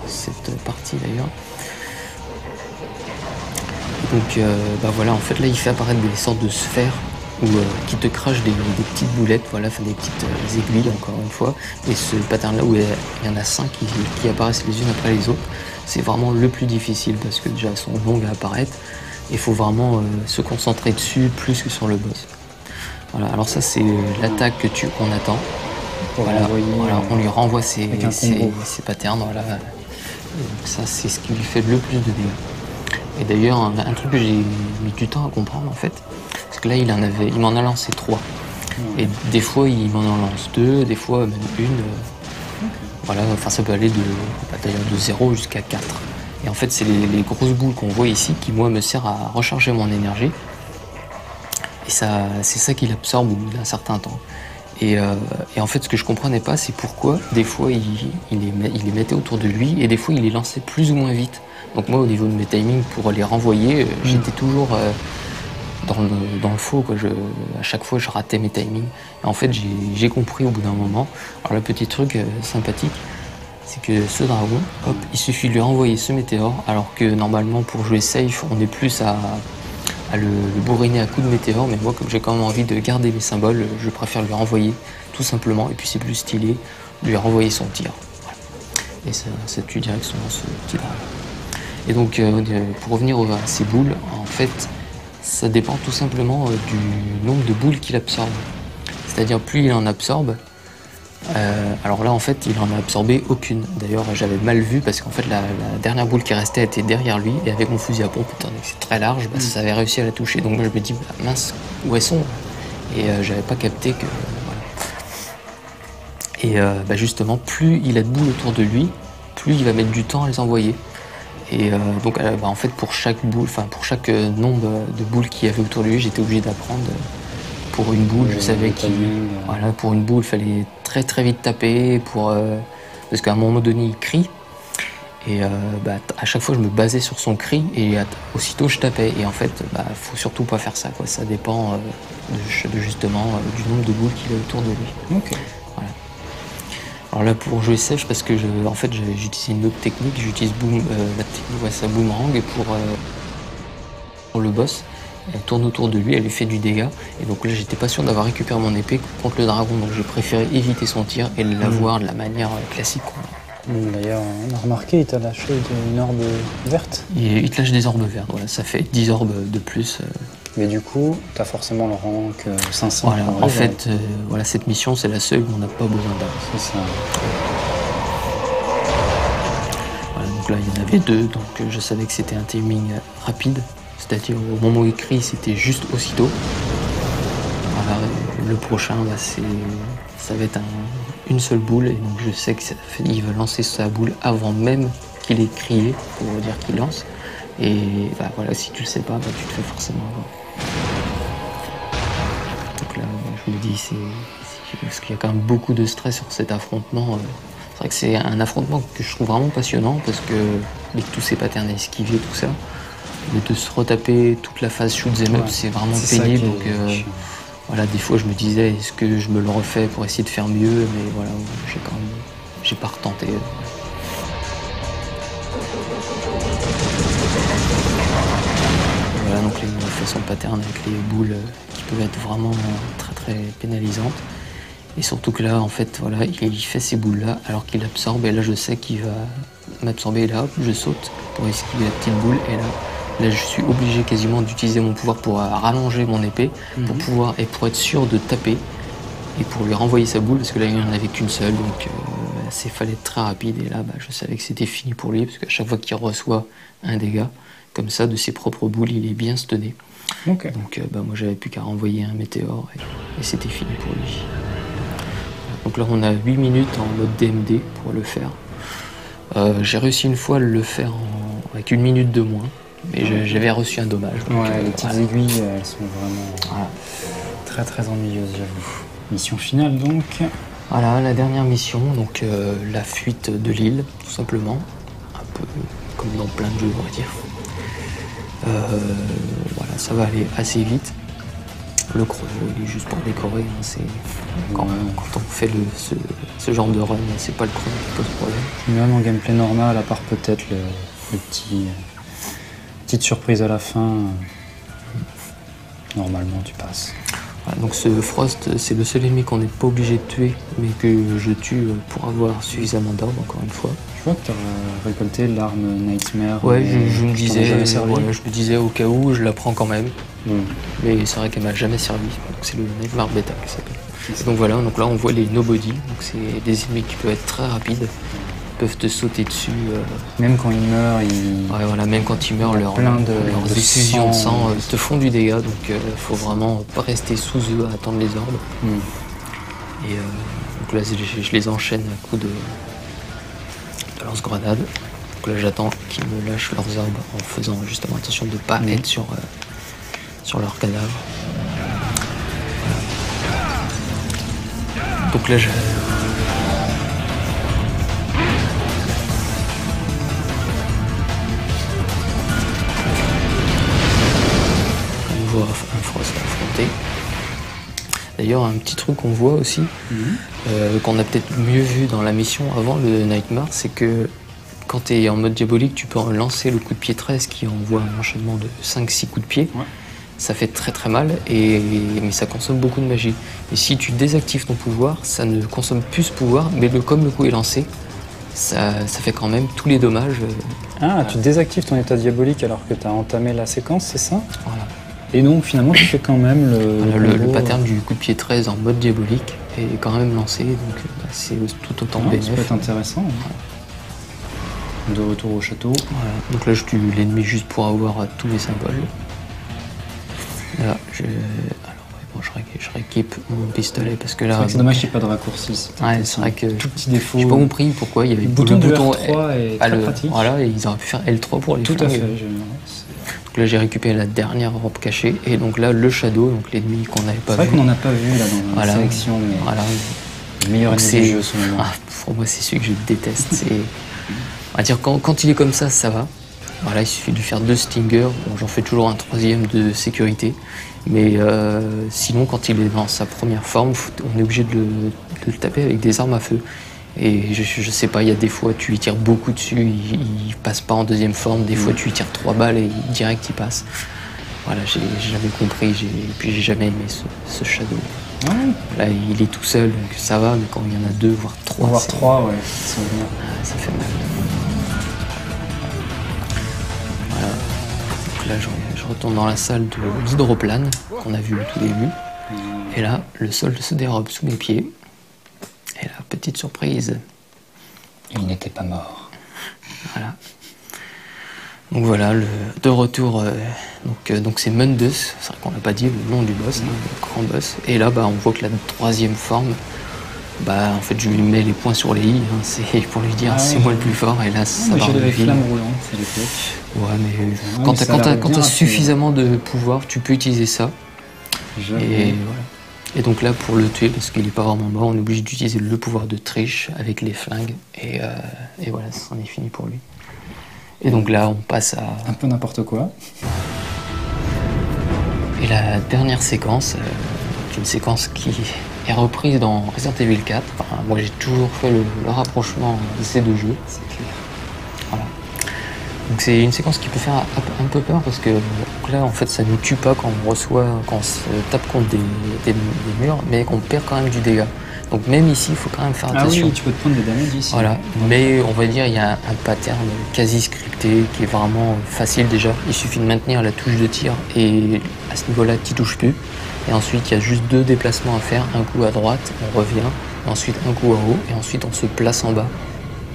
cette partie d'ailleurs. Donc voilà, en fait là il fait apparaître des sortes de sphères qui te crachent des petites boulettes, voilà, des petites aiguilles encore une fois. Et ce pattern là où il y en a 5 qui apparaissent les unes après les autres, c'est vraiment le plus difficile parce que déjà elles sont longues à apparaître. Il faut vraiment se concentrer dessus plus que sur le boss. Voilà, alors ça c'est l'attaque qu'on attend. Voilà, on lui renvoie ses patterns. Voilà. Donc ça c'est ce qui lui fait le plus de dégâts. Et d'ailleurs un truc que j'ai mis du temps à comprendre en fait, parce que là il m'en a lancé 3. Et des fois il m'en en lance 2, des fois même une. Voilà, enfin ça peut aller de 0 jusqu'à 4. Et en fait, c'est les grosses boules qu'on voit ici qui, moi, me servent à recharger mon énergie. Et c'est ça qu'il absorbe au bout d'un certain temps. Et en fait, ce que je comprenais pas, c'est pourquoi, des fois, il les mettait autour de lui et des fois, il les lançait plus ou moins vite. Donc moi, au niveau de mes timings, pour les renvoyer, j'étais toujours dans le faux, quoi. À chaque fois, je ratais mes timings. Et en fait, j'ai compris au bout d'un moment. Alors, le petit truc sympathique, c'est que ce dragon, hop, il suffit de lui renvoyer ce météore, alors que normalement pour jouer safe, on est plus à le bourriner à coups de météore, mais moi comme j'ai quand même envie de garder les symboles, je préfère lui renvoyer tout simplement, et puis c'est plus stylé, lui renvoyer son tir. Voilà. et ça tue directement ce petit dragon. Et donc pour revenir à ces boules, en fait ça dépend tout simplement du nombre de boules qu'il absorbe. C'est-à-dire plus il en absorbe, alors là en fait il en a absorbé aucune. D'ailleurs j'avais mal vu parce qu'en fait la dernière boule qui restait était derrière lui et avec mon fusil à pompe, étant donné que c'est très large, ça avait réussi à la toucher. Donc moi je me dis mince, où elles sont? Et j'avais pas capté que... Voilà. Et justement plus il a de boules autour de lui, plus il va mettre du temps à les envoyer. Et donc en fait pour chaque boule, enfin pour chaque nombre de boules qu'il y avait autour de lui, j'étais obligé d'apprendre. Pour une boule, je savais qu'il... Voilà, pour une boule, il fallait très très vite taper, parce qu'à un moment donné, il crie. Et à chaque fois, je me basais sur son cri, et aussitôt, je tapais. Et en fait, faut surtout pas faire ça, quoi. Ça dépend justement du nombre de boules qu'il a autour de lui. Ok. Voilà. Alors là, pour jouer sèche, parce que en fait, j'utilise une autre technique. J'utilise la technique boomerang pour le boss. Elle tourne autour de lui, elle lui fait du dégât. Et donc là, j'étais pas sûr d'avoir récupéré mon épée contre le dragon. Donc j'ai préféré éviter son tir et l'avoir de la manière classique. D'ailleurs, on a remarqué, il t'a lâché une orbe verte. Il te lâche des orbes vertes, voilà, ça fait 10 orbes de plus. Mais du coup, t'as forcément le rank 500. Voilà, en fait, voilà, cette mission, c'est la seule où on n'a pas besoin d'armes. C'est ça. Voilà, donc là, il y en avait 2, donc je savais que c'était un timing rapide. C'est-à-dire au moment où il crie, c'était juste aussitôt. Voilà, le prochain, ça va être une seule boule, et donc je sais qu'il va lancer sa boule avant même qu'il ait crié, pour dire qu'il lance. Et voilà, si tu le sais pas, tu te fais forcément avoir. Donc là, je me dis, parce qu'il y a quand même beaucoup de stress sur cet affrontement. C'est vrai que c'est un affrontement que je trouve vraiment passionnant, parce que avec tous ces patterns à esquiver, tout ça. Mais de se retaper toute la phase shoot 'em up, c'est vraiment pénible. Donc voilà, des fois je me disais, est-ce que je me le refais pour essayer de faire mieux, mais voilà, j'ai pas retenté. Voilà, donc les façons pattern avec les boules qui peuvent être vraiment très très pénalisantes. Et surtout que là, en fait, voilà, il fait ces boules-là alors qu'il absorbe, et là je sais qu'il va m'absorber, et là hop, je saute pour esquiver la petite boule, et là je suis obligé quasiment d'utiliser mon pouvoir pour rallonger mon épée, pour être sûr de taper et pour lui renvoyer sa boule, parce que là il n'y en avait qu'une seule, donc il fallait être très rapide, et là je savais que c'était fini pour lui, parce qu'à chaque fois qu'il reçoit un dégât comme ça de ses propres boules, il est bien stunné. Okay. Donc moi j'avais plus qu'à renvoyer un météore et c'était fini pour lui. Donc là on a 8 minutes en mode DMD pour le faire. J'ai réussi une fois à le faire avec 1 minute de moins. Mais j'avais reçu un dommage. Donc, les petites aiguilles, elles sont vraiment très très ennuyeuses, j'avoue. Mission finale donc. Voilà, la dernière mission, donc la fuite de l'île, tout simplement. Un peu comme dans plein de jeux, on va dire. Voilà, ça va aller assez vite. Le chrono, il est juste pour décorer. Hein, quand on fait ce genre de run, c'est pas le chrono qui pose problème. Même en gameplay normal, à part peut-être le petite surprise à la fin, normalement tu passes. Voilà, donc ce Frost, c'est le seul ennemi qu'on n'est pas obligé de tuer, mais que je tue pour avoir suffisamment d'orbes, encore une fois. Je vois que tu as récolté l'arme Nightmare. Ouais, je me disais, voilà, je me disais au cas où, je la prends quand même. Mais c'est vrai qu'elle m'a jamais servi. C'est le Nightmare Beta qui s'appelle. Donc voilà, donc là on voit les nobody, donc c'est des ennemis qui peuvent être très rapides. Peuvent te sauter dessus. Même quand ils meurent, ouais, voilà, même quand ils meurent, leurs effusions de sang te font du dégât, donc faut vraiment pas rester sous eux à attendre les orbes. Et donc là, je les enchaîne à coups de lance-grenade. Donc là, j'attends qu'ils me lâchent leurs orbes en faisant justement attention de ne pas être sur leur cadavre. Voilà. Donc là, un Frost affronté. D'ailleurs, un petit truc qu'on voit aussi, qu'on a peut-être mieux vu dans la mission avant le Nightmare, c'est que quand tu es en mode diabolique, tu peux lancer le coup de pied 13 qui envoie un enchaînement de 5-6 coups de pied. Ouais. Ça fait très très mal, mais ça consomme beaucoup de magie. Et si tu désactives ton pouvoir, ça ne consomme plus ce pouvoir, mais comme le coup est lancé, ça fait quand même tous les dommages. Ah, tu désactives ton état diabolique alors que tu as entamé la séquence, c'est ça? Voilà. Et donc finalement tu fais quand même Le combo, pattern du coup de pied 13 en mode diabolique est quand même lancé, donc c'est tout autant ça bénéf. peut être intéressant. Hein. De retour au château. Voilà. Donc là je tue l'ennemi juste pour avoir tous les symboles. Là, je rééquipe mon pistolet parce que là... C'est dommage qu'il n'y ait pas de raccourci. Ouais, c'est vrai que tout petit défaut. j'ai pas compris pourquoi il y avait Le bouton de bouton R3 est très pratique. Voilà, et ils auraient pu faire L3 pour les Tout à flingues. fait. Donc là j'ai récupéré la dernière robe cachée et donc là le Shadow, donc l'ennemi qu'on n'avait pas C'est vu. vrai qu'on n'en a pas vu là dans la sélection, mais Voilà. le meilleur Donc ennemi du jeu selon moi. Ah, pour moi c'est celui que je déteste. On va dire quand il est comme ça va. Voilà, il suffit de lui faire 2 stingers. Bon, j'en fais toujours un 3e de sécurité. Mais sinon, quand il est dans sa première forme, on est obligé de le taper avec des armes à feu. Et je sais pas, il y a des fois tu lui tires beaucoup dessus, il passe pas en 2e forme. Des fois tu lui tires 3 balles et direct il passe. Voilà, j'ai jamais compris, et puis j'ai jamais aimé ce Shadow. Ouais. Là, il est tout seul, donc ça va, mais quand il y en a 2, voire 3, Voire 3, ouais, ça fait mal. Voilà. Donc là, je retourne dans la salle de l'hydroplane qu'on a vu au tout début. Et là, le sol se dérobe sous mes pieds. Et là, petite surprise. Il n'était pas mort. Voilà. Donc voilà, de retour, donc c'est Mundus, c'est vrai qu'on n'a pas dit le nom du boss, hein, le grand boss. Et là, on voit que la 3e forme, en fait, je lui mets les points sur les i, hein, c'est pour lui dire c'est moi le plus fort, et là, ça va J'avais revenir. flamme roulante à l'époque. Ouais, mais Ouais, quand mais ça a l'air t'as bien suffisamment de pouvoir, tu peux utiliser ça. Et voilà. Et donc là, pour le tuer, parce qu'il n'est pas vraiment mort, on est obligé d'utiliser le pouvoir de triche avec les flingues, et voilà, ça en est fini pour lui. Et donc là, on passe à... Un peu n'importe quoi. Et la dernière séquence, une séquence qui est reprise dans Resident Evil 4. Enfin, moi, j'ai toujours fait le rapprochement de ces deux jeux. C'est clair. Voilà. Donc c'est une séquence qui peut faire un peu peur parce que donc là, en fait, ça ne nous tue pas quand on se tape contre des murs, mais qu'on perd quand même du dégât. Donc même ici, il faut quand même faire attention. Ah oui, tu peux te prendre des damages ici. Voilà, mais on va dire il y a un pattern quasi scripté qui est vraiment facile déjà. Il suffit de maintenir la touche de tir et à ce niveau-là, tu touches plus. Et ensuite, il y a juste 2 déplacements à faire. Un coup à droite, on revient. Et ensuite, un coup en haut. Et ensuite, on se place en bas.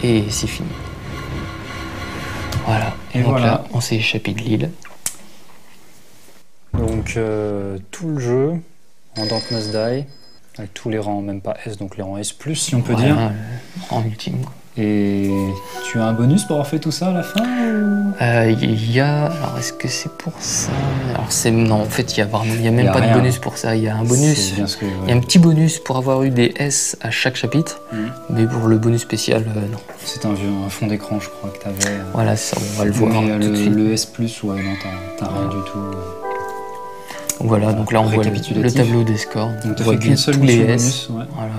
Et c'est fini. Voilà. Et donc voilà. là, on s'est échappé de l'île. Donc tout le jeu en Don't Must Die. Avec tous les rangs, même pas S, donc les rangs S+, si on peut dire. Le rang ultime. Et tu as un bonus pour avoir fait tout ça à la fin Il y a... Alors, est-ce que c'est pour ça? Alors, non, en fait, il y a même pas de bonus pour ça. Il y a un bonus... Bien ce que, ouais. Il y a un petit bonus pour avoir eu des S à chaque chapitre, mais pour le bonus spécial, non. C'est un fond d'écran, je crois, que tu avais. Voilà, ça, on va le voir mais, tout de suite. le S+, ouais, non, t'as rien du tout. Voilà, donc là on voit le tableau des scores. Donc on voit qu'une seule tous les S. bonus, ouais. Voilà.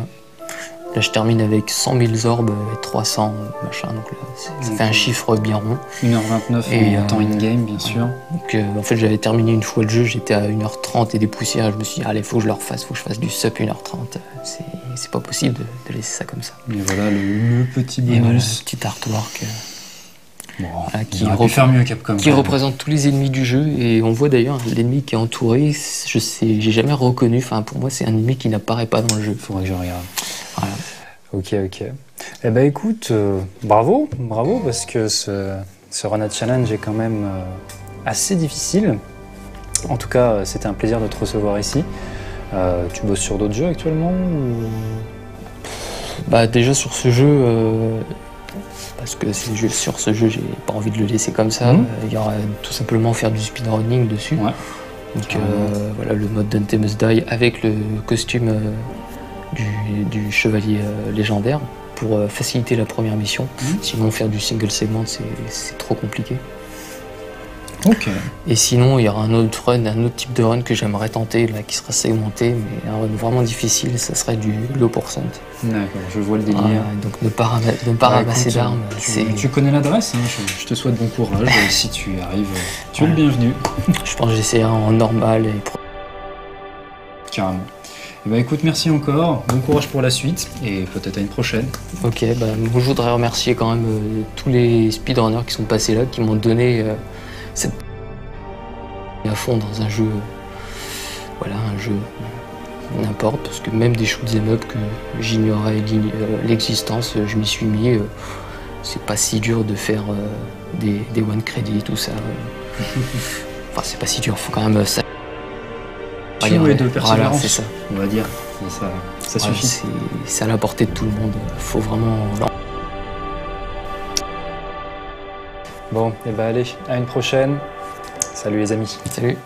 Là je termine avec 100 000 orbes et 300 machin, donc là ça fait un chiffre bien rond. 1h29 et, en temps in-game, bien sûr. Donc en fait j'avais terminé une fois le jeu, j'étais à 1h30 et des poussières, je me suis dit allez faut que je le refasse, faut que je fasse du sub 1h30. C'est pas possible de laisser ça comme ça. Et voilà le petit bonus. Et voilà, petit artwork. Bon, Voilà, qui faire mieux Capcom. Qui représente tous les ennemis du jeu et on voit d'ailleurs l'ennemi qui est entouré, j'ai jamais reconnu, enfin pour moi c'est un ennemi qui n'apparaît pas dans le jeu. Faudrait que je regarde. Voilà. Ok. Eh ben écoute, bravo parce que ce Run Challenge est quand même assez difficile. En tout cas, c'était un plaisir de te recevoir ici. Tu bosses sur d'autres jeux actuellement ou... Déjà sur ce jeu, parce que sur ce jeu, j'ai pas envie de le laisser comme ça. Il y aura tout simplement faire du speedrunning dessus. Ouais. Donc voilà le mode Don't Must Die avec le costume du chevalier légendaire pour faciliter la première mission. Sinon faire du single segment c'est trop compliqué. Ok. Et sinon il y aura un autre type de run que j'aimerais tenter là, qui sera segmenté, mais un run vraiment difficile, ça serait du low %. D'accord, je vois le délire. Donc ne pas ramasser d'armes. Tu connais l'adresse, hein, je te souhaite bon courage. Si tu y arrives, tu es le bienvenu. Je pense que j'essaierai en normal et Carrément. Eh ben, écoute, merci encore, bon courage pour la suite et peut-être à une prochaine. Ok, bah, moi, je voudrais remercier quand même tous les speedrunners qui sont passés là, qui m'ont donné cette à fond dans un jeu, voilà, un jeu n'importe, parce que même des shoot'em up que j'ignorais l'existence, je m'y suis mis. C'est pas si dur de faire des one credit, tout ça. Enfin, c'est pas si dur, faut quand même ça. Et de persévérance, voilà, c'est ça. on va dire. Ça Voilà, suffit. c'est à la portée de tout le monde. Faut vraiment. Bon, et ben allez, à une prochaine. Salut les amis. Salut.